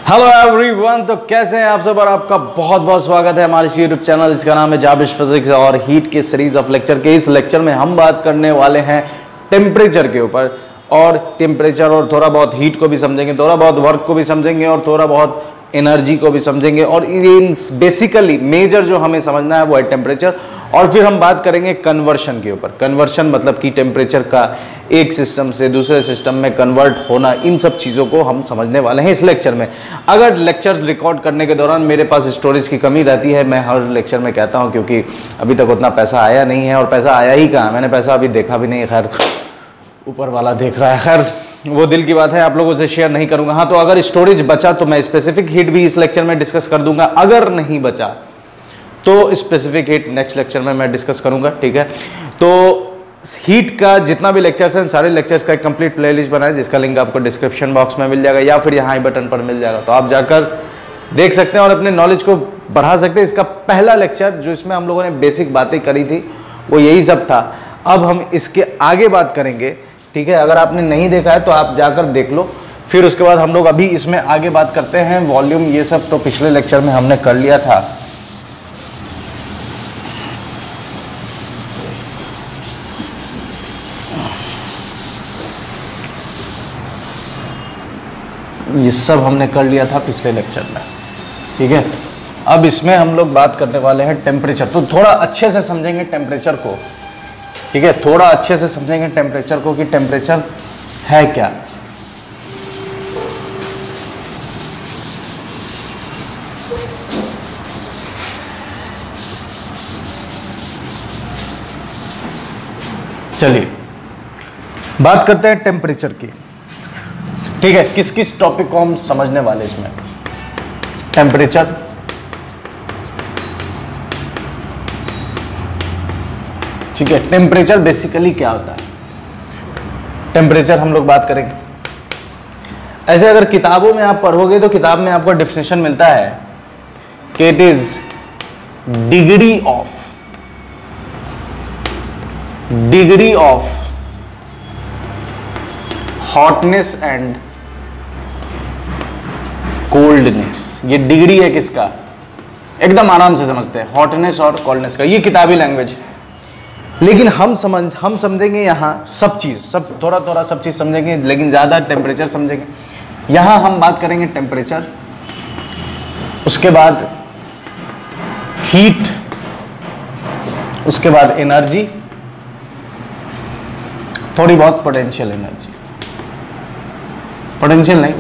Hello everyone, तो कैसे हैं आप सब और आपका बहुत बहुत स्वागत है हमारे यूट्यूब चैनल। इसका नाम है जाबिश फिजिक्स और हीट के सीरीज ऑफ लेक्चर के इस लेक्चर में हम बात करने वाले हैं टेम्परेचर के ऊपर। और टेम्परेचर और थोड़ा बहुत हीट को भी समझेंगे, थोड़ा बहुत वर्क को भी समझेंगे और थोड़ा बहुत एनर्जी को भी समझेंगे। और इन बेसिकली मेजर जो हमें समझना है वो है टेम्परेचर। और फिर हम बात करेंगे कन्वर्शन के ऊपर। कन्वर्शन मतलब कि टेम्परेचर का एक सिस्टम से दूसरे सिस्टम में कन्वर्ट होना, इन सब चीज़ों को हम समझने वाले हैं इस लेक्चर में। अगर लेक्चर रिकॉर्ड करने के दौरान मेरे पास स्टोरेज की कमी रहती है, मैं हर लेक्चर में कहता हूं, क्योंकि अभी तक उतना पैसा आया नहीं है। और पैसा आया ही कहाँ, मैंने पैसा अभी देखा भी नहीं, खैर ऊपर वाला देख रहा है। खैर वो दिल की बात है, आप लोगों से शेयर नहीं करूंगा। हाँ, तो अगर स्टोरेज बचा तो मैं स्पेसिफिक हीट भी इस लेक्चर में डिस्कस कर दूंगा। अगर नहीं बचा तो स्पेसिफिक हीट नेक्स्ट लेक्चर में मैं डिस्कस करूंगा, ठीक है। तो हीट का जितना भी लेक्चर्स है, सारे लेक्चर्स का एक कंप्लीट प्लेलिस्ट बना है, जिसका लिंक आपको डिस्क्रिप्शन बॉक्स में मिल जाएगा या फिर यहाँ आई बटन पर मिल जाएगा। तो आप जाकर देख सकते हैं और अपने नॉलेज को बढ़ा सकते हैं। इसका पहला लेक्चर जो इसमें हम लोगों ने बेसिक बातें करी थी वो यही सब था। अब हम इसके आगे बात करेंगे, ठीक है। अगर आपने नहीं देखा है तो आप जाकर देख लो। फिर उसके बाद हम लोग अभी इसमें आगे बात करते हैं। वॉल्यूम ये सब तो पिछले लेक्चर में हमने कर लिया था। ये सब हमने कर लिया था पिछले लेक्चर में, ठीक है। अब इसमें हम लोग बात करने वाले हैं टेम्परेचर। तो थोड़ा अच्छे से समझेंगे टेम्परेचर को, ठीक है। थोड़ा अच्छे से समझेंगे टेम्परेचर को कि टेम्परेचर है क्या। चलिए बात करते हैं टेम्परेचर की, ठीक है। किस किस टॉपिक को हम समझने वाले इसमें। टेम्परेचर, ठीक है। टेम्परेचर बेसिकली क्या होता है, टेम्परेचर हम लोग बात करेंगे। ऐसे अगर किताबों में आप पढ़ोगे तो किताब में आपको डेफिनेशन मिलता है कि it is degree of hotness and coldness. ये डिग्री है किसका, एकदम आराम से समझते हैं, हॉटनेस और कोल्डनेस का। ये किताबी लैंग्वेज है। लेकिन हम समझेंगे यहाँ सब चीज, सब थोड़ा थोड़ा सब चीज समझेंगे, लेकिन ज्यादा टेम्परेचर समझेंगे। यहाँ हम बात करेंगे टेम्परेचर, उसके बाद हीट, उसके बाद एनर्जी, थोड़ी बहुत पोटेंशियल एनर्जी, पोटेंशियल नहीं,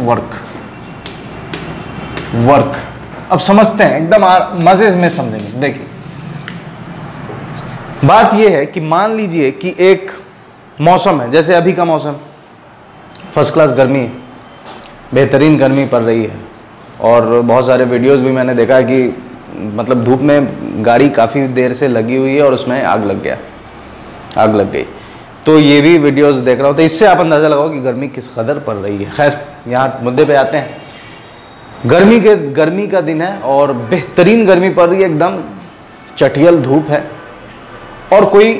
वर्क। अब समझते हैं, एकदम मजे में समझेंगे। देखिए बात यह है कि मान लीजिए कि एक मौसम है, जैसे अभी का मौसम फर्स्ट क्लास गर्मी है, बेहतरीन गर्मी पड़ रही है। और बहुत सारे वीडियोस भी मैंने देखा है कि मतलब धूप में गाड़ी काफ़ी देर से लगी हुई है और उसमें आग लग गई। तो ये भी वीडियोस देख रहा हूँ, तो इससे आप अंदाज़ा लगाओ कि गर्मी किस कदर पड़ रही है। खैर यहाँ मुद्दे पे आते हैं। गर्मी का दिन है और बेहतरीन गर्मी पड़ रही है, एकदम चटियल धूप है। और कोई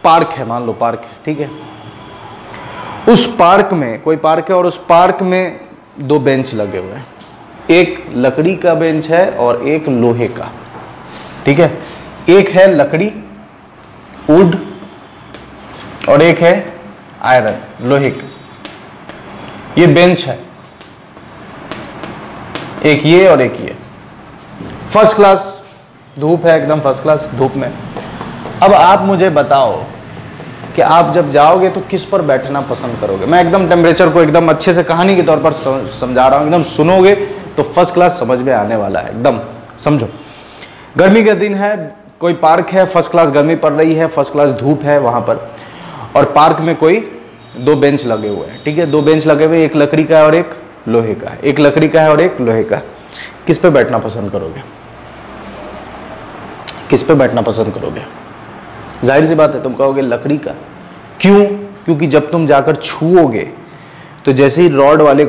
पार्क है, मान लो पार्क है, ठीक है। उस पार्क में कोई पार्क है और उस पार्क में दो बेंच लगे हुए हैं। एक लकड़ी का बेंच है और एक लोहे का, ठीक है। एक है लकड़ी वुड और एक है आयरन लोहे का। ये बेंच है, एक ये और एक ये। फर्स्ट क्लास धूप है, एकदम फर्स्ट क्लास धूप में। अब आप मुझे बताओ कि आप जब जाओगे तो किस पर बैठना पसंद करोगे। मैं एकदम टेम्परेचर को एकदम अच्छे से कहानी के तौर पर समझा रहा हूँ, एकदम सुनोगे तो फर्स्ट क्लास समझ में आने वाला है, एकदम समझो। गर्मी का दिन है, कोई पार्क है, फर्स्ट क्लास गर्मी पड़ रही है, फर्स्ट क्लास धूप है वहाँ पर। और पार्क में कोई दो बेंच लगे हुए हैं, ठीक है। दो बेंच लगे हुए, एक लकड़ी का है और एक लोहे का है। एक लकड़ी का है और एक लोहे का। किस पे बैठना पसंद करोगे, किस पे बैठना पसंद करोगे? जाहिर सी बात है तुम कहोगे लकड़ी का। क्यों? क्योंकि जब तुम जाकर छुओगे तो जैसे ही रॉड वाले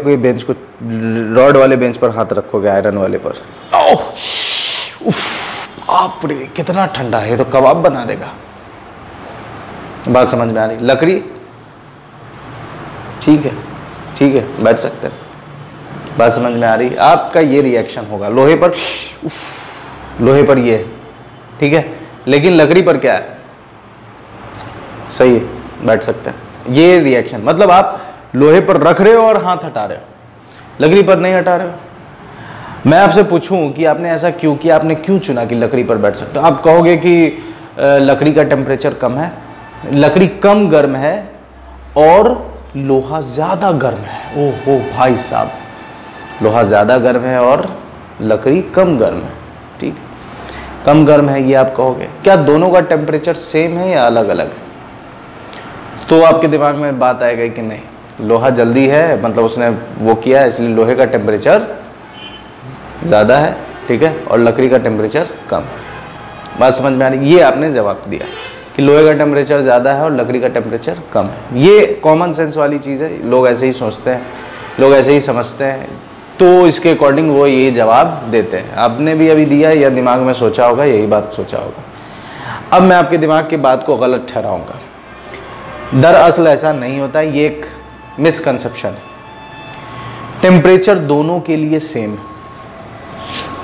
बेंच पर हाथ रखोगे, आयरन वाले पर, ओह बाप रे कितना ठंडा है, तो कबाब बना देगा। बात समझ में आ रही? लकड़ी ठीक है बैठ सकते हैं, बात समझ में आ रही? आपका ये रिएक्शन होगा लोहे पर, लोहे पर ये, ठीक है, लेकिन लकड़ी पर क्या है? सही है, बैठ सकते हैं। ये रिएक्शन मतलब आप लोहे पर रख रहे हो और हाथ हटा रहे हो, लकड़ी पर नहीं हटा रहे हो। मैं आपसे पूछूं कि आपने ऐसा क्यों किया, आपने क्यों चुना कि लकड़ी पर बैठ सकते हो? आप कहोगे कि लकड़ी का टेम्परेचर कम है, लकड़ी कम गर्म है और लोहा ज़्यादा गर्म है। ओहो भाई साहब, लोहा ज़्यादा गर्म है और लकड़ी कम गर्म है, ठीक, कम गर्म है, ये आप कहोगे। क्या दोनों का टेम्परेचर सेम है या अलग अलग? तो आपके दिमाग में बात आएगी कि नहीं, लोहा जल्दी है, मतलब उसने वो किया है इसलिए लोहे का टेम्परेचर ज़्यादा है, ठीक है, और लकड़ी का टेम्परेचर कम। बात समझ में आ रही? ये आपने जवाब दिया कि लोहे का टेम्परेचर ज़्यादा है और लकड़ी का टेम्परेचर कम है। ये कॉमन सेंस वाली चीज़ है, लोग ऐसे ही सोचते हैं, लोग ऐसे ही समझते हैं, तो इसके अकॉर्डिंग वो ये जवाब देते हैं। आपने भी अभी दिया या दिमाग में सोचा होगा, यही बात सोचा होगा। अब मैं आपके दिमाग की बात को गलत ठहराऊंगा। दरअसल ऐसा नहीं होता, ये एक मिसकंसेप्शन है। टेम्परेचर दोनों के लिए सेम है।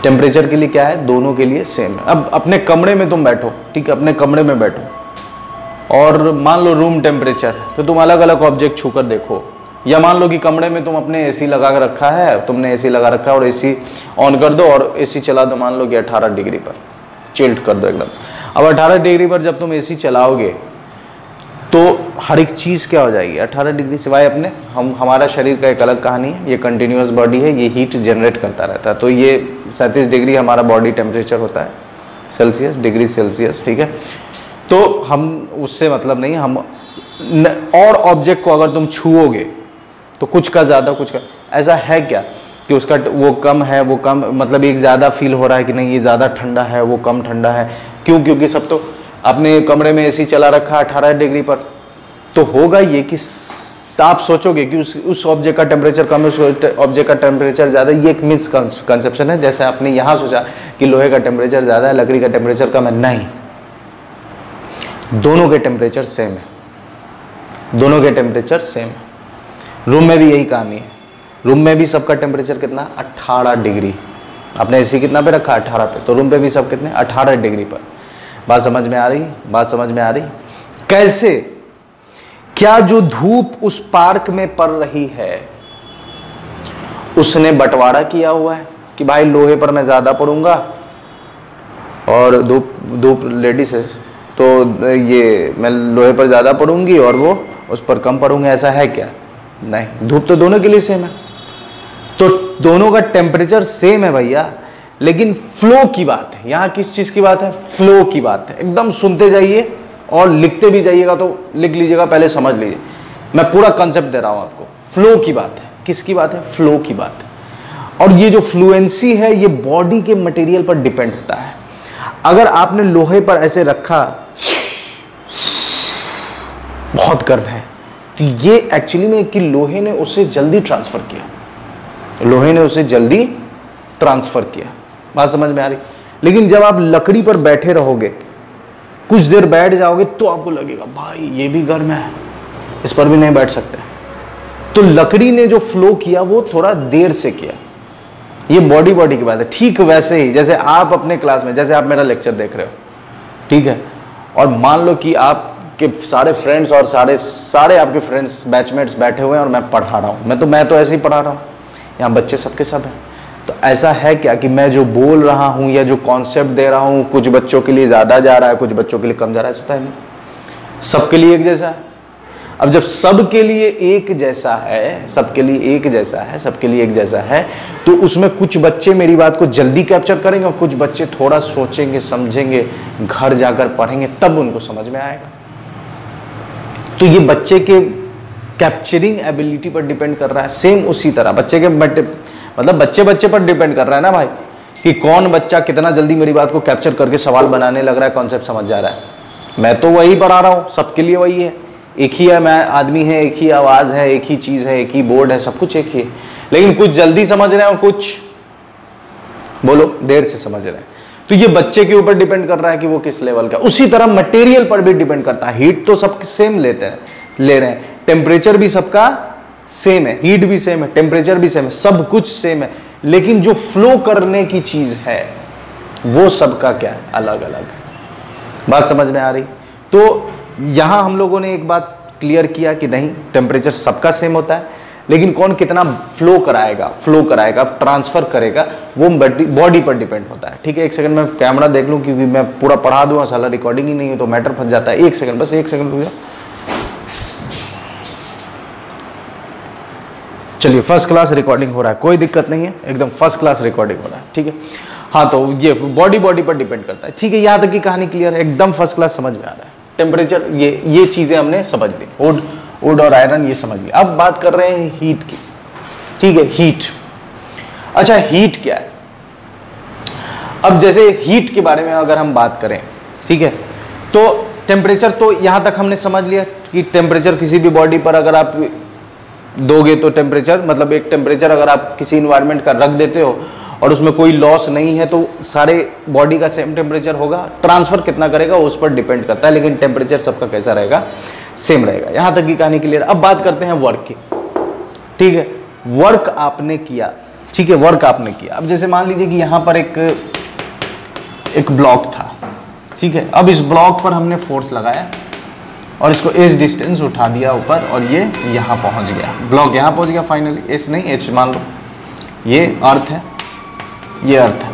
टेम्परेचर के लिए क्या है? दोनों के लिए सेम है। अब अपने कमरे में तुम बैठो, ठीक है, अपने कमरे में बैठो और मान लो रूम टेम्परेचर है, तो तुम अलग अलग ऑब्जेक्ट छूकर देखो। या मान लो कि कमरे में तुम अपने एसी लगा कर रखा है, तुमने एसी लगा रखा है और एसी ऑन कर दो और एसी चला दो, मान लो कि 18 डिग्री पर, चिल्ड कर दो एकदम। अब 18 डिग्री पर जब तुम एसी चलाओगे तो हर एक चीज़ क्या हो जाएगी? 18 डिग्री सिवाय अपने हमारा शरीर का एक अलग कहानी है, ये कंटिन्यूअस बॉडी है, ये हीट जनरेट करता रहता है। तो ये 37 डिग्री हमारा बॉडी टेम्परेचर होता है, सेल्सियस, डिग्री सेल्सियस, ठीक है। तो हम उससे मतलब नहीं, हम और ऑब्जेक्ट को अगर तुम छुओगे तो कुछ का ज़्यादा कुछ का, ऐसा है क्या कि उसका वो कम है, वो कम मतलब एक ज़्यादा फील हो रहा है कि नहीं ये ज़्यादा ठंडा है, वो कम ठंडा है? क्यों? क्योंकि सब तो अपने कमरे में एसी चला रखा है 18 डिग्री पर। तो होगा ये कि आप सोचोगे कि उस ऑब्जेक्ट का टेम्परेचर कम है, उस ऑब्जेक्ट का टेम्परेचर ज़्यादा। ये एक मिसकंसेप्शन है। जैसे आपने यहाँ सोचा कि लोहे का टेम्परेचर ज़्यादा है, लकड़ी का टेम्परेचर कम है, नहीं, दोनों के टेम्परेचर सेम है, दोनों के टेम्परेचर सेम है। रूम में भी यही कहानी है, रूम में भी सबका टेम्परेचर कितना? 18 डिग्री। आपने एसी कितना पे रखा? 18 पे। तो रूम पे भी सब कितने? 18 डिग्री पर। बात समझ में आ रही? बात समझ में आ रही? कैसे? क्या जो धूप उस पार्क में पड़ रही है उसने बंटवारा किया हुआ है कि भाई लोहे पर मैं ज्यादा पड़ूंगा और धूप लेडीज है तो ये मैं लोहे पर ज्यादा पड़ूंगी और वो उस पर कम पड़ूंगी? ऐसा है क्या? नहीं, धूप तो दोनों के लिए सेम है। तो दोनों का टेम्परेचर सेम है भैया, लेकिन फ्लो की बात है। यहां किस चीज की बात है? फ्लो की बात है। एकदम सुनते जाइए और लिखते भी जाइएगा तो लिख लीजिएगा, पहले समझ लीजिए, मैं पूरा कंसेप्ट दे रहा हूं आपको। फ्लो की बात है। किसकी बात है? फ्लो की बात है। और ये जो फ्लुएंसी है ये बॉडी के मटेरियल पर डिपेंड होता है। अगर आपने लोहे पर ऐसे रखा, बहुत गर्म है, तो ये एक्चुअली में कि लोहे ने उसे जल्दी ट्रांसफर किया, लोहे ने उसे जल्दी ट्रांसफर किया। बात समझ में आ रही? लेकिन जब आप लकड़ी पर बैठे रहोगे, कुछ देर बैठ जाओगे तो आपको लगेगा भाई ये भी गर्म है, इस पर भी नहीं बैठ सकते। तो लकड़ी ने जो फ्लो किया वो थोड़ा देर से किया। ये बॉडी की बात है। ठीक वैसे ही जैसे आप अपने क्लास में, जैसे आप मेरा लेक्चर देख रहे हो, ठीक है, और मान लो कि आपके सारे फ्रेंड्स और सारे आपके फ्रेंड्स बैचमेट्स बैठे हुए हैं और मैं पढ़ा रहा हूँ। मैं तो ऐसे ही पढ़ा रहा हूँ, यहाँ बच्चे सबके सब हैं। तो ऐसा है क्या कि मैं जो बोल रहा हूँ या जो कॉन्सेप्ट दे रहा हूँ कुछ बच्चों के लिए ज़्यादा जा रहा है, कुछ बच्चों के लिए कम जा रहा है? ऐसा होता है नहीं, सबके लिए एक जैसा है। अब जब सबके लिए एक जैसा है, सबके लिए एक जैसा है, सबके लिए एक जैसा है, तो उसमें कुछ बच्चे मेरी बात को जल्दी कैप्चर करेंगे और कुछ बच्चे थोड़ा सोचेंगे, समझेंगे, घर जाकर पढ़ेंगे, तब उनको समझ में आएगा। तो ये बच्चे के कैप्चरिंग एबिलिटी पर डिपेंड कर रहा है। सेम उसी तरह बच्चे के मतलब बच्चे पर डिपेंड कर रहा है ना भाई, कि कौन बच्चा कितना जल्दी मेरी बात को कैप्चर करके सवाल बनाने लग रहा है, कॉन्सेप्ट समझ जा रहा है। मैं तो वही पढ़ा रहा हूँ, सबके लिए वही है, एक ही है, मैं आदमी है, एक ही आवाज है, एक ही चीज है, एक ही बोर्ड है, सब कुछ एक ही है। लेकिन कुछ जल्दी समझ रहे हैं और कुछ बोलो देर से समझ रहे हैं। तो ये बच्चे के ऊपर डिपेंड कर रहा है कि वो किस लेवल का। उसी तरह मटेरियल पर भी डिपेंड करता है। हीट तो सब सेम ले रहे हैं, टेम्परेचर भी सबका सेम है, हीट भी सेम है, टेम्परेचर भी सेम है, सब कुछ सेम है, लेकिन जो फ्लो करने की चीज है वो सबका क्या है, अलग अलग है। बात समझ में आ रही? तो यहां हम लोगों ने एक बात क्लियर किया कि नहीं, टेम्परेचर सबका सेम होता है, लेकिन कौन कितना फ्लो कराएगा, ट्रांसफर करेगा, वो बॉडी पर डिपेंड होता है। ठीक है, एक सेकंड में कैमरा देख लूं, क्योंकि मैं पूरा पढ़ा दूंगा, साला रिकॉर्डिंग ही नहीं है तो मैटर फंस जाता है। एक सेकंड, बस एक सेकंड रुक जाओ। चलिए, फर्स्ट क्लास रिकॉर्डिंग हो रहा है, कोई दिक्कत नहीं है, एकदम फर्स्ट क्लास रिकॉर्डिंग हो रहा है। ठीक है, हाँ, तो ये बॉडी पर डिपेंड करता है। ठीक है, यहां तक की कहानी क्लियर है, एकदम फर्स्ट क्लास समझ में आ रहा है। टेम्परेचर, ये चीजें हमने समझ ली, वुड और आयरन ये समझ लिया। अब बात कर रहे हैं हीट की। ठीक है, हीट। अच्छा, हीट क्या है? अब जैसे हीट के बारे में अगर हम बात करें, ठीक है, तो टेम्परेचर तो यहां तक हमने समझ लिया कि टेम्परेचर किसी भी बॉडी पर अगर आप दोगे तो टेम्परेचर, मतलब एक टेम्परेचर अगर आप किसी इन्वायरमेंट का रख देते हो और उसमें कोई लॉस नहीं है तो सारे बॉडी का सेम टेम्परेचर होगा। ट्रांसफर कितना करेगा उस पर डिपेंड करता है, लेकिन टेम्परेचर सबका कैसा रहेगा, सेम रहेगा। यहां तक की कहानी क्लियर। अब बात करते हैं वर्क की। ठीक है, वर्क आपने किया, ठीक है, वर्क आपने किया। अब जैसे मान लीजिए कि यहां पर एक ब्लॉक था, ठीक है, अब इस ब्लॉक पर हमने फोर्स लगाया और इसको एच डिस्टेंस उठा दिया ऊपर और ये यहां पहुंच गया, ब्लॉक यहां पहुंच गया फाइनली, एच नहीं एच मान लो, ये अर्थ है, ये अर्थ है।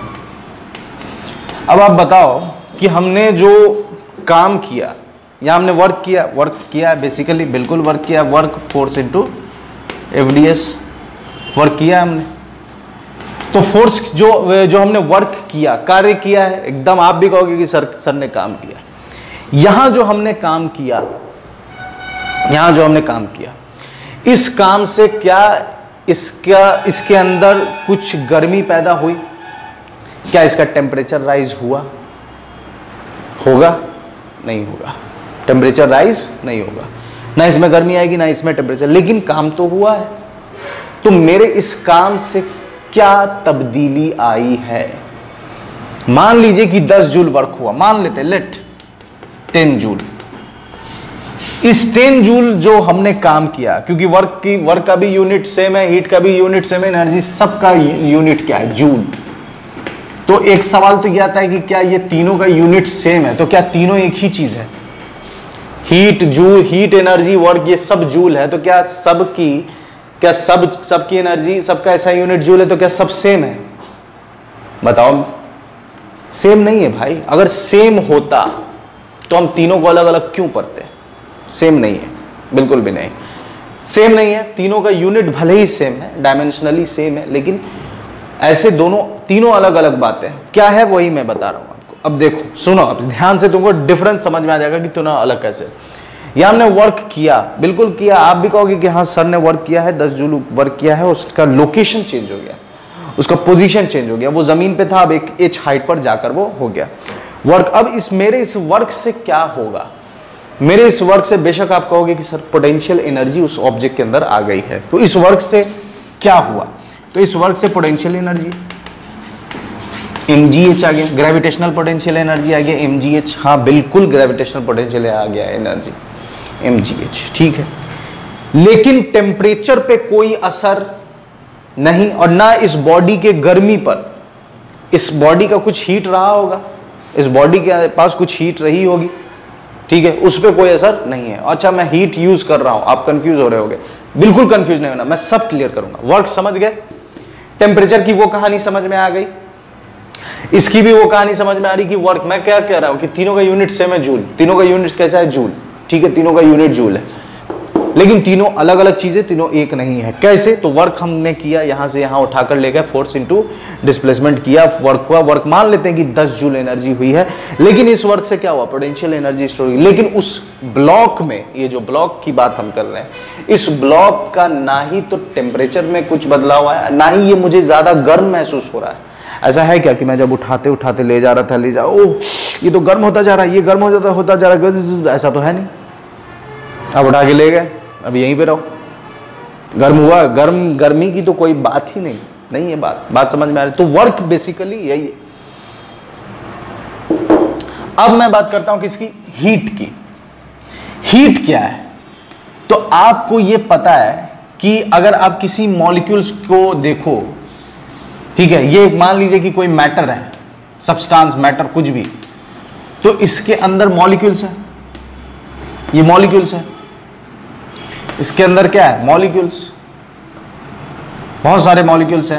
अब आप बताओ कि हमने जो काम किया, यहां हमने वर्क किया है बेसिकली, बिल्कुल वर्क किया, work force into FDS, work किया हमने। तो फोर्स जो हमने वर्क किया, कार्य किया है, एकदम आप भी कहोगे कि सर ने काम किया। यहां जो हमने काम किया, इस काम से क्या इसके अंदर कुछ गर्मी पैदा हुई? क्या इसका टेम्परेचर राइज हुआ? होगा? नहीं होगा, टेम्परेचर राइज नहीं होगा, ना इसमें गर्मी आएगी ना इसमें टेम्परेचर, लेकिन काम तो हुआ है। तो मेरे इस काम से क्या तब्दीली आई है? मान लीजिए कि 10 जूल वर्क हुआ, मान लेते लेट 10 जूल। इस 10 जूल जो हमने काम किया, क्योंकि वर्क का भी यूनिट सेम है, हीट का भी यूनिट सेम है, एनर्जी सबका यूनिट क्या है, जूल। तो एक सवाल तो यह आता है कि क्या ये तीनों का यूनिट सेम है? तो क्या तीनों एक ही चीज है? Heat, joule, heat, energy, work, ये सब जूल है। तो क्या सबकी एनर्जी, सबका ऐसा यूनिट जूल है, तो क्या सब सेम है? बताओ, सेम नहीं है भाई। अगर सेम होता तो हम तीनों को अलग अलग क्यों पढ़ते? सेम नहीं है, बिल्कुल भी नहीं, सेम नहीं है। तीनों का यूनिट भले ही सेम है, डायमेंशनली सेम है, लेकिन ऐसे तीनों अलग अलग बातें हैं। क्या है वही मैं बता रहा हूं आपको। अब देखो, सुनो, अब ध्यान से तुमको डिफरेंस समझ में आ जाएगा कि तीनों अलग कैसे। यहां हमने वर्क किया, बिल्कुल किया, आप भी कहोगे कि हाँ सर ने वर्क किया है, 10 जूल वर्क किया है, उसका लोकेशन चेंज हो गया, उसका पोजीशन चेंज हो गया, वो जमीन पे था, अब एक एच हाइट पर जाकर वो हो गया वर्क। अब मेरे इस वर्क से क्या होगा? मेरे इस वर्क से बेशक आप कहोगे कि सर पोटेंशियल एनर्जी उस ऑब्जेक्ट के अंदर आ गई है, तो इस वर्क से क्या हुआ? तो इस वर्क से पोटेंशियल एनर्जी mgh आ गया, ग्रेविटेशनल पोटेंशियल एनर्जी आ गया mgh। हाँ बिल्कुल, ग्रेविटेशनल पोटेंशियल आ गया एनर्जी mgh, ठीक है। लेकिन टेम्परेचर पे कोई असर नहीं, और ना इस बॉडी के गर्मी पर। इस बॉडी का कुछ हीट रहा होगा, इस बॉडी के पास कुछ हीट रही होगी, ठीक है, उस पर कोई असर नहीं है। अच्छा, मैं हीट यूज कर रहा हूं, आप कंफ्यूज हो रहे होगे, बिल्कुल कंफ्यूज नहीं होना, मैं सब क्लियर करूंगा। वर्क समझ गए, टेम्परेचर की वो कहानी समझ में आ गई, इसकी भी वो कहानी समझ में आ रही कि वर्क, मैं क्या कह रहा हूं कि तीनों का यूनिट सेम है, जूल। तीनों का यूनिट कैसा है? जूल, ठीक है, तीनों का यूनिट जूल है, लेकिन तीनों अलग अलग चीजें, तीनों एक नहीं है। कैसे? तो वर्क हमने किया, यहां से यहां उठाकर ले गए, फोर्स इनटू डिस्प्लेसमेंट किया, वर्क हुआ। वर्क मान लेते हैं कि 10 जूल एनर्जी हुई है, लेकिन इस वर्क से क्या हुआ? पोटेंशियल एनर्जी स्टोर हुई। लेकिन उस ब्लॉक में, ये जो ब्लॉक की बात हम कर रहे हैं, इस ब्लॉक का ना ही तो टेम्परेचर में कुछ बदलाव आया, ना ही ये मुझे ज्यादा गर्म महसूस हो रहा है। ऐसा है क्या कि मैं जब उठाते उठाते ले जा रहा था, ओह ये तो गर्म होता जा रहा है, ये गर्म होता जा रहा है, ऐसा तो है नहीं। अब उठा के ले गए, अब यहीं पे रहो, गर्म हुआ, गर्मी की तो कोई बात ही नहीं है। बात समझ में आ रही? तो वर्क बेसिकली यही है। अब मैं बात करता हूं किसकी? हीट की। हीट क्या है? तो आपको यह पता है कि अगर आप किसी मॉलिक्यूल्स को देखो, ठीक है, ये मान लीजिए कि कोई मैटर है, सब्सटेंस, मैटर, कुछ भी, तो इसके अंदर मॉलिक्यूल्स है, ये मॉलिक्यूल्स है, इसके अंदर क्या है, मॉलिक्यूल्स, बहुत सारे मॉलिक्यूल्स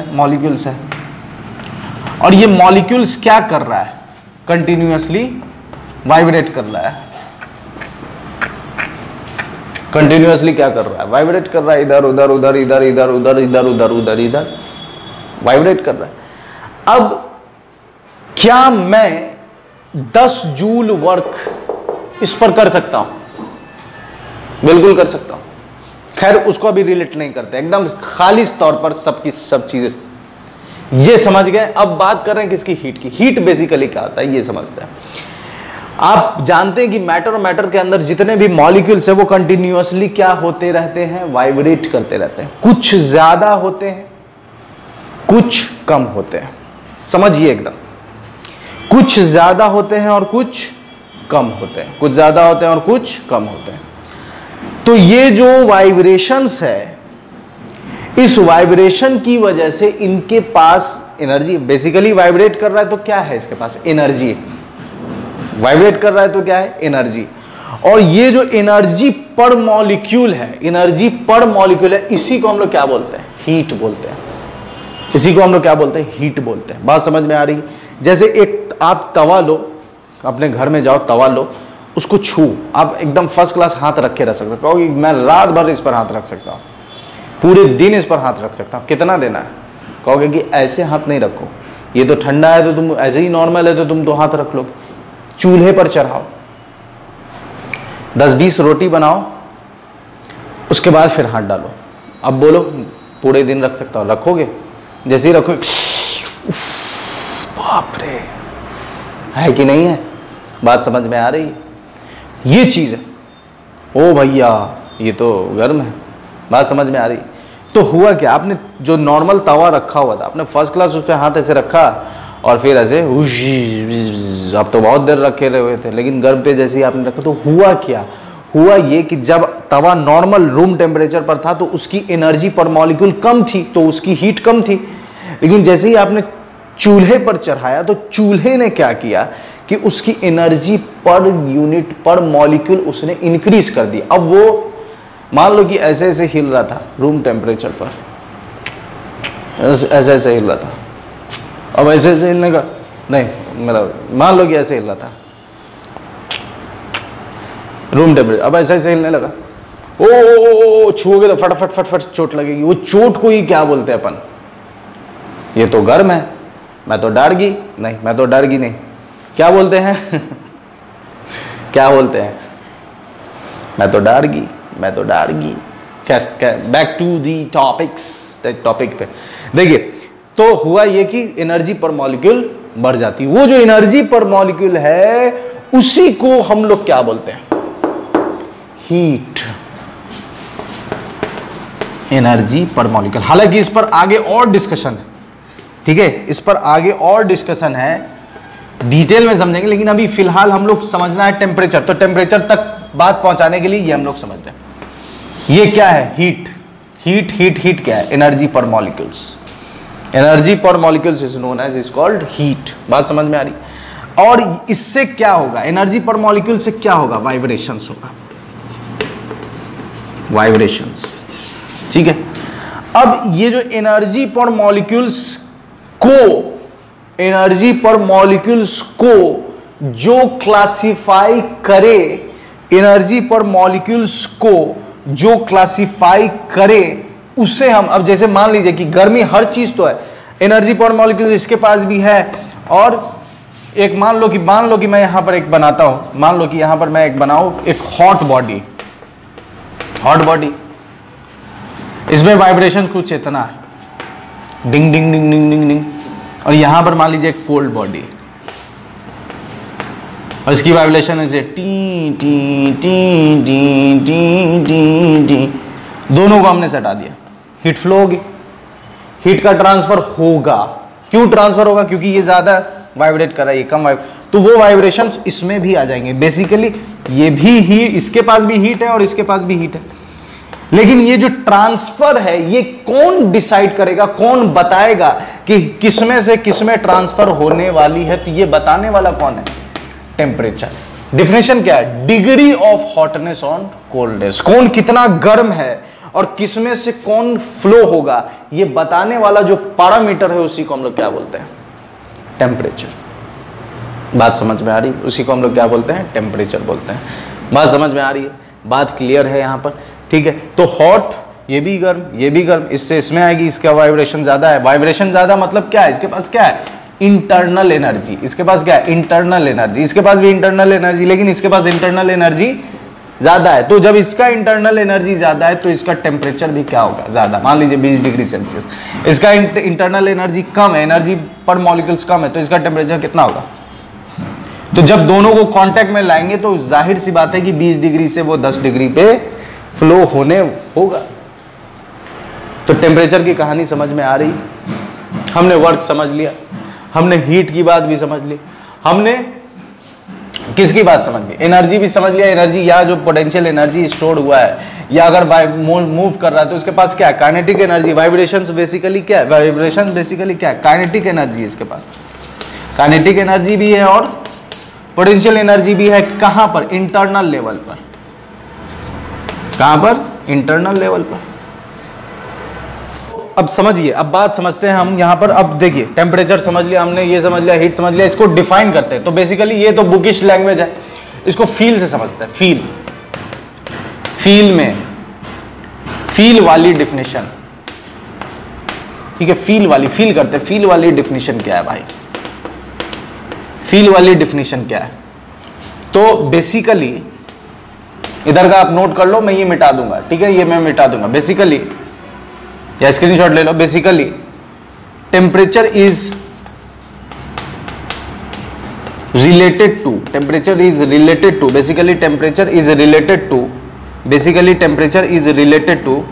है, और ये मॉलिक्यूल्स क्या कर रहा है, कंटिन्यूअसली वाइब्रेट कर रहा है, कंटिन्यूअसली क्या कर रहा है, वाइब्रेट कर रहा है, इधर उधर उधर इधर इधर उधर इधर उधर उधर इधर वाइब्रेट कर रहा है। अब क्या मैं 10 जूल वर्क इस पर कर सकता हूं? बिल्कुल कर सकता हूं। खैर उसको अभी रिलेट नहीं करते, एकदम खालिस तौर पर सबकी सब चीजें ये समझ गए। अब बात कर रहे हैं किसकी, हीट की। हीट बेसिकली क्या होता है ये समझते हैं। आप जानते हैं कि मैटर और मैटर के अंदर जितने भी मॉलिक्यूल्स है वो कंटिन्यूअसली क्या होते रहते हैं, वाइब्रेट करते रहते हैं। कुछ ज्यादा होते हैं, कुछ कम होते हैं, समझिए एकदम। कुछ ज्यादा होते हैं और कुछ कम होते हैं, कुछ ज्यादा होते हैं और कुछ कम होते हैं। तो ये जो वाइब्रेशंस है, इस वाइब्रेशन की वजह से इनके पास एनर्जी, बेसिकली वाइब्रेट कर रहा है तो क्या है इसके पास, एनर्जी। वाइब्रेट कर रहा है तो क्या है, एनर्जी। और ये जो एनर्जी पर मॉलिक्यूल है, एनर्जी पर मॉलिक्यूल है, इसी को हम लोग क्या बोलते हैं, हीट बोलते हैं। इसी को हम लोग क्या बोलते हैं, हीट बोलते हैं। बात समझ में आ रही है? जैसे एक आप तवा लो, अपने घर में जाओ, तवा लो, उसको छू, आप एकदम फर्स्ट क्लास हाथ रख के रख सकते हो। कहोगे मैं रात भर इस पर हाथ रख सकता हूँ, पूरे दिन इस पर हाथ रख सकता हूँ, कितना देना है? कहोगे कि ऐसे हाथ नहीं रखो, ये तो ठंडा है तो तुम ऐसे ही नॉर्मल है तो तुम 2 हाथ रख लो। चूल्हे पर चढ़ाओ, 10-20 रोटी बनाओ, उसके बाद फिर हाथ डालो। अब बोलो पूरे दिन रख सकता हूँ, रखोगे? जैसे ही रखो, बाप रे, है कि नहीं है? बात समझ में आ रही है? ये चीज है। ओ भैया ये तो गर्म है, बात समझ में आ रही? तो हुआ क्या, आपने जो नॉर्मल तवा रखा हुआ था, आपने फर्स्ट क्लास उस पर हाथ ऐसे रखा और फिर ऐसे आप तो बहुत देर रखे हुए थे, लेकिन गर्म पे जैसे ही आपने रखा तो हुआ क्या, हुआ ये कि जब तवा नॉर्मल रूम टेम्परेचर पर था तो उसकी एनर्जी पर मॉलिक्यूल कम थी, तो उसकी हीट कम थी। लेकिन जैसे ही आपने चूल्हे पर चढ़ाया तो चूल्हे ने क्या किया कि उसकी एनर्जी पर यूनिट पर मॉलिक्यूल उसने इंक्रीज कर दी। अब वो मान लो कि ऐसे ऐसे हिल रहा था रूम टेम्परेचर पर, ऐसे ऐसे हिल रहा था, अब ऐसे ऐसे हिलने का नहीं, मतलब मान लो कि ऐसे हिल रहा था रूम टेम्परेचर, अब ऐसे ऐसे हिलने लगा। ओ छूओगे तो फटाफट फटफट चोट लगेगी। वो चोट को ही क्या बोलते हैं अपन, ये तो गर्म है, मैं तो डरगी नहीं, मैं तो डरगी नहीं, क्या बोलते हैं क्या बोलते हैं, मैं तो डरगी, मैं तो डरगी। खैर back to the topics, topic पे देखिए। तो हुआ ये कि एनर्जी पर मॉलिक्यूल बढ़ जाती। वो जो एनर्जी पर मॉलिक्यूल है उसी को हम लोग क्या बोलते हैं, हीट। Energy per molecule. हालांकि इस पर आगे और डिस्कशन है, ठीक है, इस पर आगे और डिस्कशन है, डिटेल में समझेंगे, लेकिन अभी फिलहाल हम लोग समझना है टेम्परेचर। तो टेम्परेचर तक बात पहुंचाने के लिए ये हम लोग समझ रहे हैं। ये क्या है, हीट। हीट हीट हीट क्या है, energy per molecules. Energy per molecules is known as, is called heat. बात समझ में आ रही? और इससे क्या होगा, एनर्जी पर मॉलिक्यूल से क्या होगा, वाइब्रेशंस होगा, वाइब्रेशंस, ठीक है। अब ये जो एनर्जी पर मॉलिक्यूल्स को, एनर्जी पर मॉलिक्यूल्स को जो क्लासिफाई करे, एनर्जी पर मॉलिक्यूल्स को जो क्लासिफाई करे उसे हम, अब जैसे मान लीजिए कि गर्मी हर चीज तो है, एनर्जी पर मॉलिक्यूल्स इसके पास भी है। और एक मान लो कि मैं यहां पर एक बनाता हूं, मान लो कि यहां पर मैं एक बनाऊं, एक हॉट बॉडी, हॉट बॉडी, इसमें वाइब्रेशन कुछ इतना है, डिंग डिंग डिंग डिंग डिंग डिंग। और यहां पर मान लीजिए एक कोल्ड बॉडी, और इसकी वाइब्रेशन है T T T T T T T. दोनों को हमने सटा दिया, हीट फ्लो होगी, हीट का ट्रांसफर होगा। क्यों ट्रांसफर होगा, क्योंकि ये ज्यादा वाइब्रेट कर रहा है, ये कम तो वो वाइब्रेशंस इसमें भी आ जाएंगे। बेसिकली ये भी हीट, इसके पास भी हीट है और इसके पास भी हीट है। लेकिन ये जो ट्रांसफर है ये कौन डिसाइड करेगा, कौन बताएगा कि किसमें से किसमें ट्रांसफर होने वाली है? तो ये बताने वाला कौन है? टेम्परेचर। डिफिनेशन क्या है? Degree of hotness on coldest. कौन कितना गर्म है और किसमें से कौन फ्लो होगा, ये बताने वाला जो पैरामीटर है उसी को हम लोग क्या बोलते हैं? टेम्परेचर। बात समझ में आ रही है? उसी को हम लोग क्या बोलते हैं? टेम्परेचर बोलते हैं। बात समझ में आ रही है? बात क्लियर है यहां पर? ठीक है। तो हॉट, ये भी गर्म, ये भी गर्म, इससे इसमें आएगी, इसका वाइब्रेशन ज्यादा है। वाइब्रेशन ज्यादा मतलब क्या है? इसके पास क्या है? Internal energy. इसके पास क्या है? Internal energy. इसके पास भी इंटरनल एनर्जी, लेकिन इसके पास इंटरनल एनर्जी ज्यादा है। तो जब इसका इंटरनल एनर्जी ज्यादा है तो इसका टेम्परेचर भी क्या होगा? ज्यादा। मान लीजिए 20 डिग्री सेल्सियस, इसका इंटरनल एनर्जी कम है, एनर्जी पर मॉलिक्यूल्स कम है, तो इसका टेम्परेचर कितना होगा? तो जब दोनों को कांटेक्ट में लाएंगे तो जाहिर सी बात है कि 20 डिग्री से वो 10 डिग्री पे फ्लो होने होगा। तो टेम्परेचर की कहानी समझ में आ रही? हमने वर्क समझ लिया, हमने हीट की बात भी समझ ली, हमने किसकी बात समझ ली? एनर्जी भी समझ लिया। एनर्जी या जो पोटेंशियल एनर्जी स्टोर हुआ है या अगर मूव कर रहा है तो उसके पास क्या है? Kinetic energy. वाइब्रेशंस बेसिकली क्या है? वाइब्रेशन बेसिकली क्या है? Kinetic energy. इसके पास काइनेटिक एनर्जी भी है और पोटेंशियल एनर्जी भी है। कहां पर? इंटरनल लेवल पर। कहां पर? इंटरनल लेवल पर। अब समझिए, अब बात समझते हैं हम यहां पर। अब देखिए, टेम्परेचर समझ लिया हमने, ये समझ लिया, हीट समझ लिया, इसको डिफाइन करते हैं। तो बेसिकली ये तो बुकिश लैंग्वेज है, इसको फील से समझते हैं। फील में फील वाली डिफिनेशन, ठीक है, फील करते हैं। फील वाली डिफिनेशन क्या है भाई? फील वाली डिफिनेशन क्या है? तो बेसिकली इधर का आप नोट कर लो, मैं ये मिटा दूंगा, ठीक है, ये मैं मिटा दूंगा। बेसिकली या स्क्रीनशॉट ले लो। Basically temperature is related to, temperature is related to, basically temperature is related to, basically temperature is related to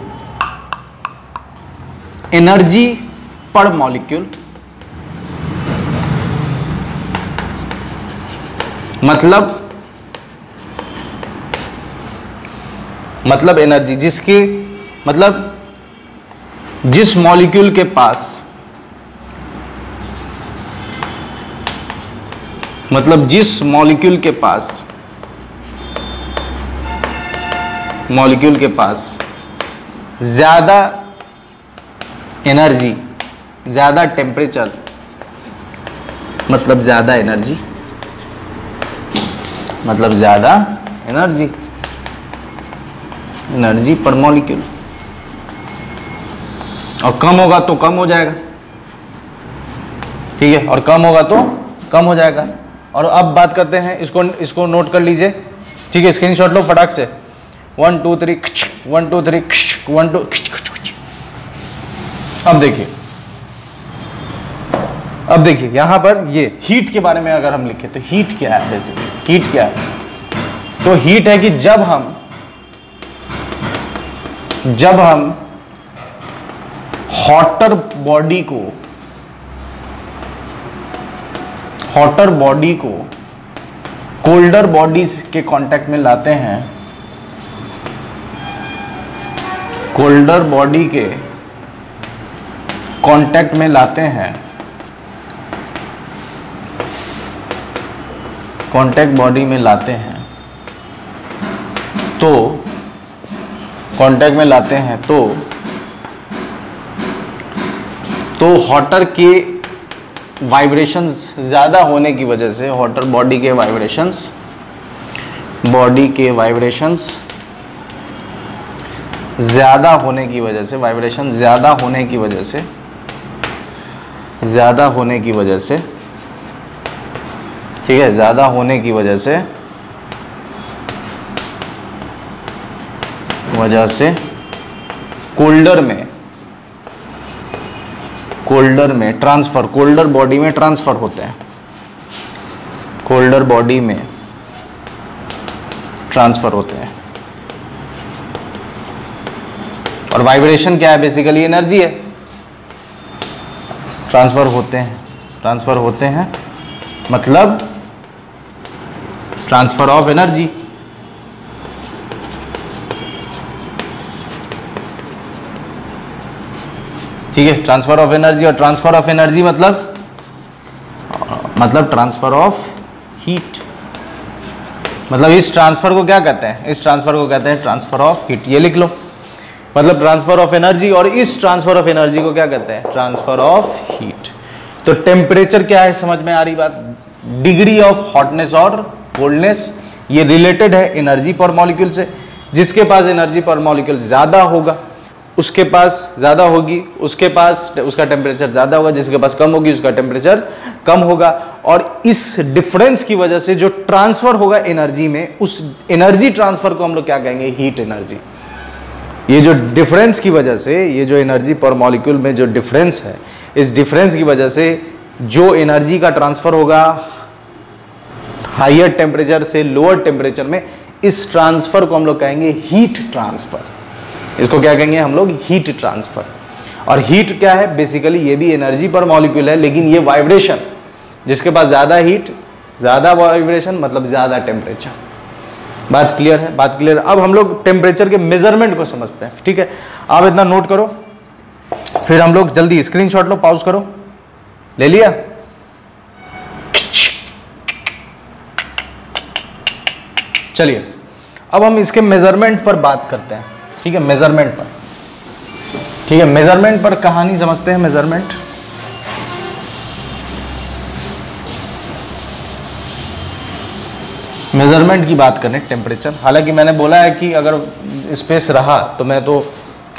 energy per molecule. मतलब एनर्जी जिसकी, मतलब जिस मॉलिक्यूल के पास, मतलब जिस मॉलिक्यूल के पास, मॉलिक्यूल के पास ज्यादा एनर्जी, ज्यादा टेम्परेचर, मतलब ज्यादा एनर्जी, मतलब ज्यादा एनर्जी, एनर्जी पर मॉलिक्यूल, और कम होगा तो कम हो जाएगा, ठीक है, और कम होगा तो कम हो जाएगा। और अब बात करते हैं, इसको नोट कर लीजिए, ठीक है, स्क्रीनशॉट लो फटाक से। 1 2 3 1 2 3 1 2। अब देखिए यहां पर ये हीट के बारे में अगर हम लिखें तो हीट क्या है? बेसिकली हीट क्या है? तो हीट है कि जब हम हॉटर बॉडी को कोल्डर बॉडीज के कांटेक्ट में लाते हैं, कोल्डर बॉडी के कांटेक्ट में लाते हैं, कांटेक्ट बॉडी में लाते हैं, तो कांटेक्ट में लाते हैं तो हॉटर के वाइब्रेशंस ज़्यादा होने की वजह से, हॉटर बॉडी के वाइब्रेशंस ज़्यादा होने की वजह से, वाइब्रेशन ज़्यादा होने की वजह से, ज़्यादा होने की वजह से, ठीक है, ज़्यादा होने की वजह से कोल्डर में ट्रांसफर, कोल्डर बॉडी में ट्रांसफर होते हैं, कोल्डर बॉडी में ट्रांसफर होते हैं। और वाइब्रेशन क्या है? बेसिकली एनर्जी है। ट्रांसफर होते हैं मतलब ट्रांसफर ऑफ एनर्जी, ठीक है, ट्रांसफर ऑफ एनर्जी। और ट्रांसफर ऑफ एनर्जी मतलब ट्रांसफर ऑफ हीट। मतलब इस ट्रांसफर को क्या कहते हैं? इस ट्रांसफर को कहते हैं ट्रांसफर ऑफ हीट। ये लिख लो, मतलब ट्रांसफर ऑफ एनर्जी, और इस ट्रांसफर ऑफ एनर्जी को क्या कहते हैं? Transfer of heat. तो टेम्परेचर क्या है, समझ में आ रही बात? डिग्री ऑफ हॉटनेस और कोल्डनेस, ये रिलेटेड है एनर्जी पर मॉलिक्यूल से। जिसके पास एनर्जी पर मॉलिक्यूल ज्यादा होगा उसके पास ज्यादा होगी, उसके पास उसका टेम्परेचर ज्यादा होगा, जिसके पास कम होगी उसका टेम्परेचर कम होगा। और इस डिफरेंस की वजह से जो ट्रांसफर होगा एनर्जी में, उस एनर्जी ट्रांसफर को हम लोग क्या कहेंगे? Heat energy. ये जो डिफरेंस की वजह से, ये जो एनर्जी पर मॉलिक्यूल में जो डिफरेंस है, इस डिफरेंस की वजह से जो एनर्जी का ट्रांसफर होगा हायर टेम्परेचर से लोअर टेम्परेचर में, इस ट्रांसफर को हम लोग कहेंगे हीट ट्रांसफर। इसको क्या कहेंगे हम लोग? Heat transfer. और हीट क्या है? बेसिकली ये भी एनर्जी पर मॉलिक्यूल है, लेकिन ये वाइब्रेशन, जिसके पास ज्यादा हीट, ज्यादा वाइब्रेशन मतलब ज्यादा टेम्परेचर। बात क्लियर है? बात क्लियर। अब हम लोग टेम्परेचर के मेजरमेंट को समझते हैं, ठीक है? आप इतना नोट करो, फिर हम लोग जल्दी स्क्रीनशॉट लो, पॉज करो। ले लिया? चलिए अब हम इसके मेजरमेंट पर बात करते हैं, ठीक है? मेजरमेंट पर, ठीक है? मेजरमेंट पर कहानी समझते हैं। मेजरमेंट, मेजरमेंट की बात करें टेम्परेचर। हालांकि मैंने बोला है कि अगर स्पेस रहा तो मैं तो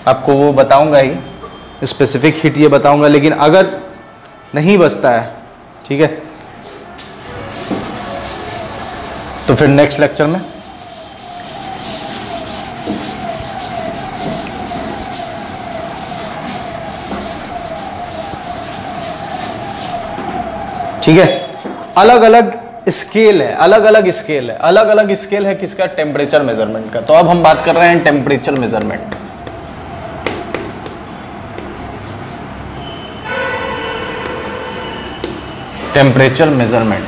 आपको वो बताऊंगा ही, स्पेसिफिक हीट ये बताऊंगा, लेकिन अगर नहीं बचता है, ठीक है, तो फिर नेक्स्ट लेक्चर में। ठीक है, अलग अलग स्केल है, अलग अलग स्केल है, अलग अलग स्केल है किसका? टेम्परेचर मेजरमेंट का। तो अब हम बात कर रहे हैं टेम्परेचर मेजरमेंट। टेम्परेचर मेजरमेंट,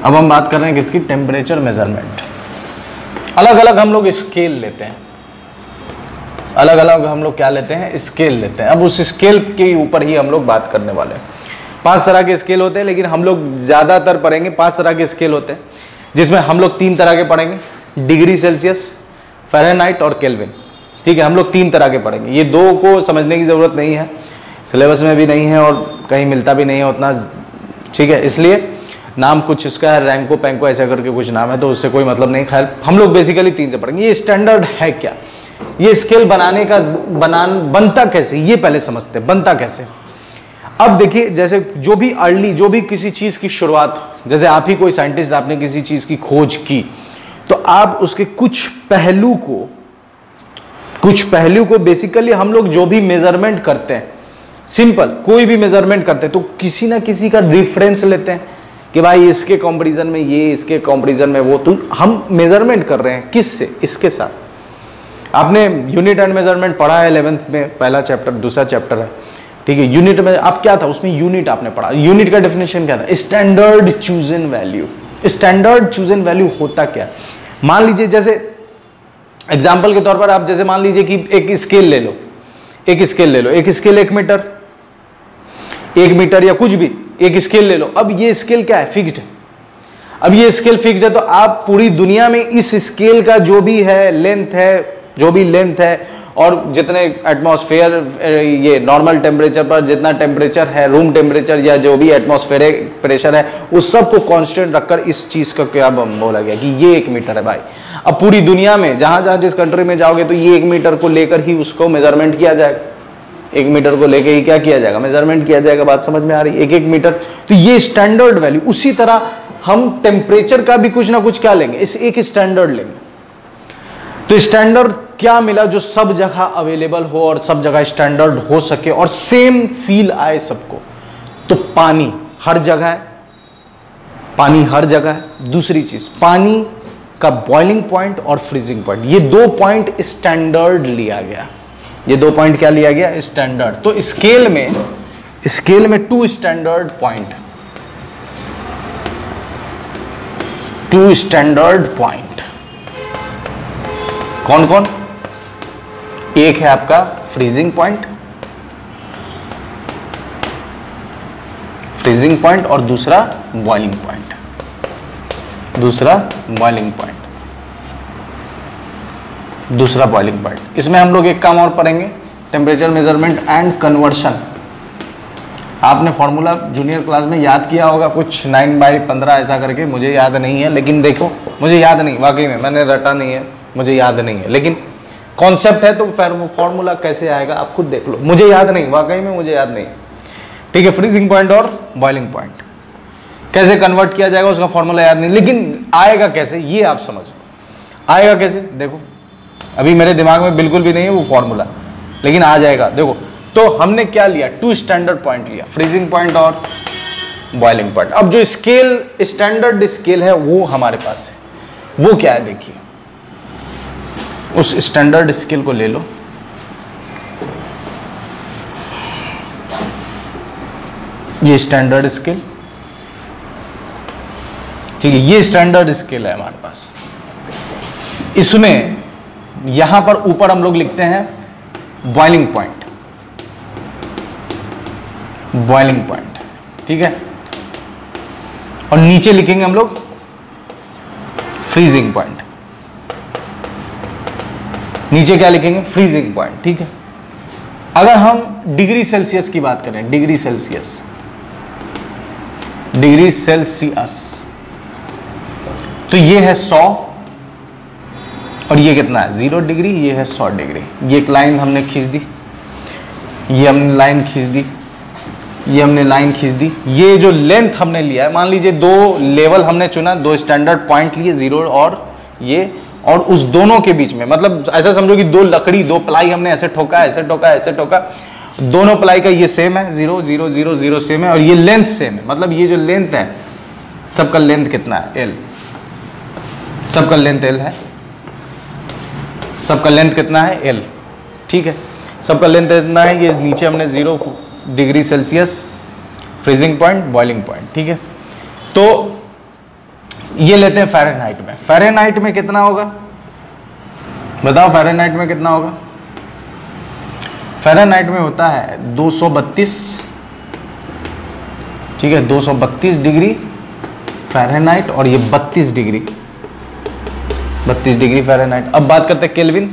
अब हम बात कर रहे हैं किसकी? Temperature measurement. अलग अलग हम लोग स्केल लेते हैं, अलग अलग हम लोग क्या लेते हैं? स्केल लेते हैं। अब उस स्केल के ऊपर ही हम लोग बात करने वाले हैं। 5 तरह के स्केल होते हैं, लेकिन हम लोग ज्यादातर पढ़ेंगे 5 तरह के स्केल होते हैं, जिसमें हम लोग 3 तरह के पढ़ेंगे, डिग्री सेल्सियस, फ़ारेनहाइट और केल्विन। ठीक है, हम लोग 3 तरह के पढ़ेंगे। ये 2 को समझने की जरूरत नहीं है, सिलेबस में भी नहीं है और कहीं मिलता भी नहीं है उतना, ठीक है? इसलिए नाम कुछ उसका है, रैंको पैंको ऐसा करके कुछ नाम है, तो उससे कोई मतलब नहीं। खैर हम लोग बेसिकली 3 से पढ़ेंगे। ये स्टैंडर्ड है क्या? ये स्केल बनाने का बनता कैसे, ये पहले समझते हैं, बनता कैसे। अब देखिए, जैसे जो भी अर्ली, जो भी किसी चीज की शुरुआत, जैसे आप ही कोई साइंटिस्ट, आपने किसी चीज की खोज की, तो आप उसके कुछ पहलू को बेसिकली हम लोग जो भी मेजरमेंट करते हैं, सिंपल कोई भी मेजरमेंट करते हैं, तो किसी ना किसी का रेफरेंस लेते हैं कि भाई इसके कंपैरिजन में ये, इसके कंपैरिजन में वो। तो हम मेजरमेंट कर रहे हैं किससे? इसके साथ। आपने यूनिट एंड मेजरमेंट पढ़ा है 11th में, पहला चैप्टर, दूसरा चैप्टर है, ठीक है? यूनिट में आप क्या था, उसमें यूनिट आपने पढ़ा। यूनिट का डेफिनेशन क्या था? Standard chosen value. Standard chosen value होता क्या? मान लीजिए, जैसे एग्जाम्पल के तौर पर आप जैसे मान लीजिए कि एक स्केल ले लो, एक स्केल 1 मीटर, 1 मीटर या कुछ भी एक स्केल ले लो। अब ये स्केल क्या है? फिक्स्ड है। अब ये स्केल फिक्स्ड है, तो आप पूरी दुनिया में इस स्केल का जो भी है लेंथ है, जो भी लेंथ है, और जितने एटमॉस्फेयर, ये नॉर्मल टेम्परेचर पर जितना टेम्परेचर है, रूम टेम्परेचर या जो भी एटमॉस्फेरिक प्रेशर है, उस सब को कांस्टेंट रखकर इस चीज का क्या बोला गया कि ये 1 मीटर है भाई। अब पूरी दुनिया में जहां जहां जिस कंट्री में जाओगे तो ये 1 मीटर को लेकर ही उसको मेजरमेंट किया जाएगा। 1 मीटर को लेकर ही क्या किया जाएगा? मेजरमेंट किया जाएगा। बात समझ में आ रही है? 1 मीटर, तो ये स्टैंडर्ड वैल्यू। उसी तरह हम टेम्परेचर का भी कुछ ना कुछ क्या लेंगे? इस एक स्टैंडर्ड लेंगे। तो स्टैंडर्ड क्या मिला? जो सब जगह अवेलेबल हो और सब जगह स्टैंडर्ड हो सके और सेम फील आए सबको। तो पानी हर जगह है, पानी हर जगह है। दूसरी चीज, पानी का बॉइलिंग पॉइंट और फ्रीजिंग पॉइंट, ये 2 पॉइंट स्टैंडर्ड लिया गया। ये 2 पॉइंट क्या लिया गया? स्टैंडर्ड। तो स्केल में 2 स्टैंडर्ड पॉइंट, 2 स्टैंडर्ड पॉइंट कौन कौन? एक है आपका फ्रीजिंग पॉइंट, और दूसरा बॉइलिंग पॉइंट, दूसरा बॉइलिंग पॉइंट। इसमें हम लोग एक काम और पढ़ेंगे, टेम्परेचर मेजरमेंट एंड कन्वर्शन। आपने फॉर्मूला जूनियर क्लास में याद किया होगा कुछ 9/15 ऐसा करके, मुझे याद नहीं है, लेकिन देखो मुझे याद नहीं, वाकई में मैंने रटा नहीं है, मुझे याद नहीं है, लेकिन कॉन्सेप्ट है तो फॉर्मूला कैसे आएगा आप खुद देख लो। मुझे याद नहीं, वाकई में मुझे याद नहीं, ठीक है। फ्रीजिंग पॉइंट और बॉइलिंग पॉइंट कैसे कन्वर्ट किया जाएगा उसका फॉर्मूला याद नहीं, लेकिन आएगा कैसे ये आप समझ लो। आएगा कैसे देखो, अभी मेरे दिमाग में बिल्कुल भी नहीं है वो फॉर्मूला, लेकिन आ जाएगा देखो। तो हमने क्या लिया, 2 स्टैंडर्ड पॉइंट लिया, फ्रीजिंग पॉइंट और बॉइलिंग पॉइंट। अब जो स्केल, स्टैंडर्ड स्केल है वो हमारे पास है, वो क्या है देखिए। उस स्टैंडर्ड स्केल को ले लो, ये स्टैंडर्ड स्केल, ठीक है, ये स्टैंडर्ड स्केल है हमारे पास। इसमें यहां पर ऊपर हम लोग लिखते हैं बॉइलिंग पॉइंट, ठीक है, और नीचे लिखेंगे हम लोग फ्रीजिंग पॉइंट। नीचे क्या लिखेंगे, फ्रीजिंग पॉइंट, ठीक है। अगर हम डिग्री सेल्सियस की बात करें, डिग्री सेल्सियस, तो ये है 100 और ये कितना है 0 डिग्री, ये है 100 डिग्री। ये एक लाइन हमने खींच दी, ये हमने लाइन खींच दी, ये हमने लाइन खींच दी। ये जो लेंथ हमने लिया है, मान लीजिए 2 लेवल हमने चुना, 2 स्टैंडर्ड पॉइंट लिए, 0 और ये, और उस दोनों के बीच में, मतलब ऐसा समझो कि 2 लकड़ी, 2 प्लाई हमने ऐसे ठोका, ऐसे ठोका, ऐसे ठोका, दोनों प्लाई का ये सेम है, 0 0 0 0 सेम है, और ये लेंथ सेम है। मतलब ये जो लेंथ है, सबका लेंथ कितना है, L, सबका लेंथ L है, सबका लेंथ कितना है L, ठीक है, सबका लेंथ कितना है। ये नीचे हमने 0 degree Celsius, freezing point, boiling point, ठीक है। तो ये लेते हैं फ़ारेनहाइट में। फ़ारेनहाइट में कितना होगा बताओ, फ़ारेनहाइट में कितना होगा। फ़ारेनहाइट में होता है 232, ठीक है, 232 डिग्री फ़ारेनहाइट, और ये 32 डिग्री फ़ारेनहाइट। अब बात करते हैं केल्विन।